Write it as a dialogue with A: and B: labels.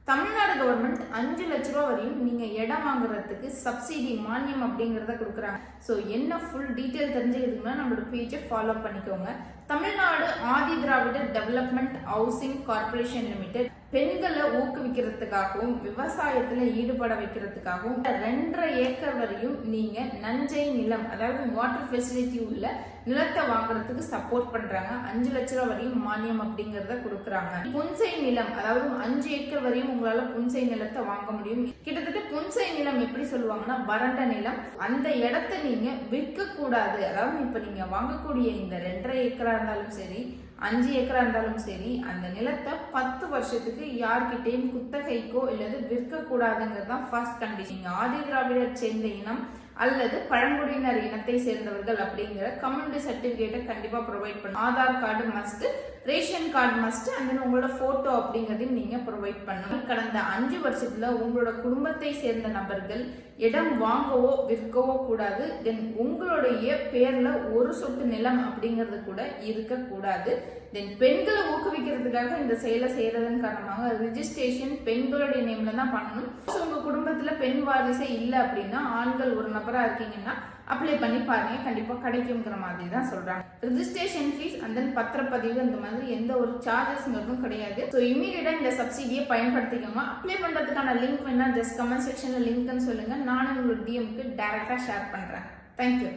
A: Tamil Nadu government 5 லட்ச ரூபா வரையும் நீங்க இடம் வாங்குறதுக்கு சப்சிடி மானியம் அப்படிங்கறத கொடுக்குறாங்க. ஸோ என்ன ஃபுல் டீட்டெயில் தெரிஞ்சுக்கிறதுக்குன்னா நம்மளோட பேஜை ஃபாலோ பண்ணிக்கோங்க. Tamil Nadu Adi Dravidar development housing corporation limited பெண்களை ஊக்குவிக்கிறதுக்காகவும் விவசாயத்துல ஈடுபட வைக்கிறதுக்காகவும் 2.5 ஏக்கர் வரையும் நீங்க நஞ்சை நிலம், அதாவது வாட்டர் ஃபெசிலிட்டி உள்ள நிலத்தை வாங்குறதுக்கு சப்போர்ட் பண்றாங்க. 5 லட்ச ரூபா வரையும் மானியம் அப்படிங்கறத கொடுக்குறாங்க. புன்சை நிலம், அதாவது 5 ஏக்கர் வரையும் உங்களால புன்சை நிலத்தை வாங்க முடியும். கிட்டத்தட்ட புன்சை நிலம் எப்படி சொல்லுவாங்கன்னா வறண்ட நிலம். அந்த இடத்தை நீங்க விற்க கூடாது. அதாவது இப்ப நீங்க வாங்கக்கூடிய இந்த 2.5 ஏக்கரா இருந்தாலும் சரி, 5 ஏக்கரா இருந்தாலும் சரி, அந்த நிலத்தை 10 வருஷத்துக்கு யார்கிட்டையும் குத்தகைக்கோ இல்லது விற்க கூடாதுங்கிறது தான் ஃபர்ஸ்ட் கண்டிஷன். ஆதி திராவிடர் சேர்ந்த இனம் அல்லது பழங்குடியினர் இனத்தை சேர்ந்தவர்கள் அப்படிங்கிற கம்யூனிட்டி சர்டிபிகேட்டை கண்டிப்பா ப்ரொவைட் பண்ணும். Aadhaar card must, ration card must, and உங்களோட போட்டோ அப்படிங்கறதையும் நீங்க ப்ரொவைட் பண்ணணும். கடந்த 5 வருஷத்துல உங்களோட குடும்பத்தை சேர்ந்த நபர்கள் இடம் வாங்கவோ விற்கவோ கூடாது. தென் உங்களுடைய பேர்ல ஒரு சொட்டு நிலம் அப்படிங்கிறது கூட இருக்க கூடாது. தென் பெண்களை ஊக்குவிக்கிறதுக்காக இந்த செயலை செய்யறதன் காரணமாக ரிஜிஸ்ட்ரேஷன் பெண்களுடைய நேம்ல தான் பண்ணணும். உங்க குடும்பத்துல பெண் வாரிசே இல்லை அப்படின்னா, ஆண்கள் ஒரு நபரா இருக்கீங்கன்னா அப்ளை பண்ணி பாருங்க, கண்டிப்பா கிடைக்குங்கிற மாதிரி தான் சொல்றாங்க. ரிஜிஸ்ட்ரேஷன் ஃபீஸ் அண்ட் தென் பத்திரப்பதிவு இந்த மாதிரி எந்த ஒரு சார்ஜஸ்ங்கிறதும் கிடையாது. ஸோ இமீடியட்டா இந்த சப்சிடியை பயன்படுத்திக்கோங்க. அப்ளை பண்றதுக்கான லிங்க் வேணா ஜஸ்ட் கமெண்ட் செக்ஷன்ல லிங்க்னு சொல்லுங்க. நானும் உங்களோட டிஎம்க்கு டைரக்டா ஷேர் பண்றேன். தேங்க்யூ.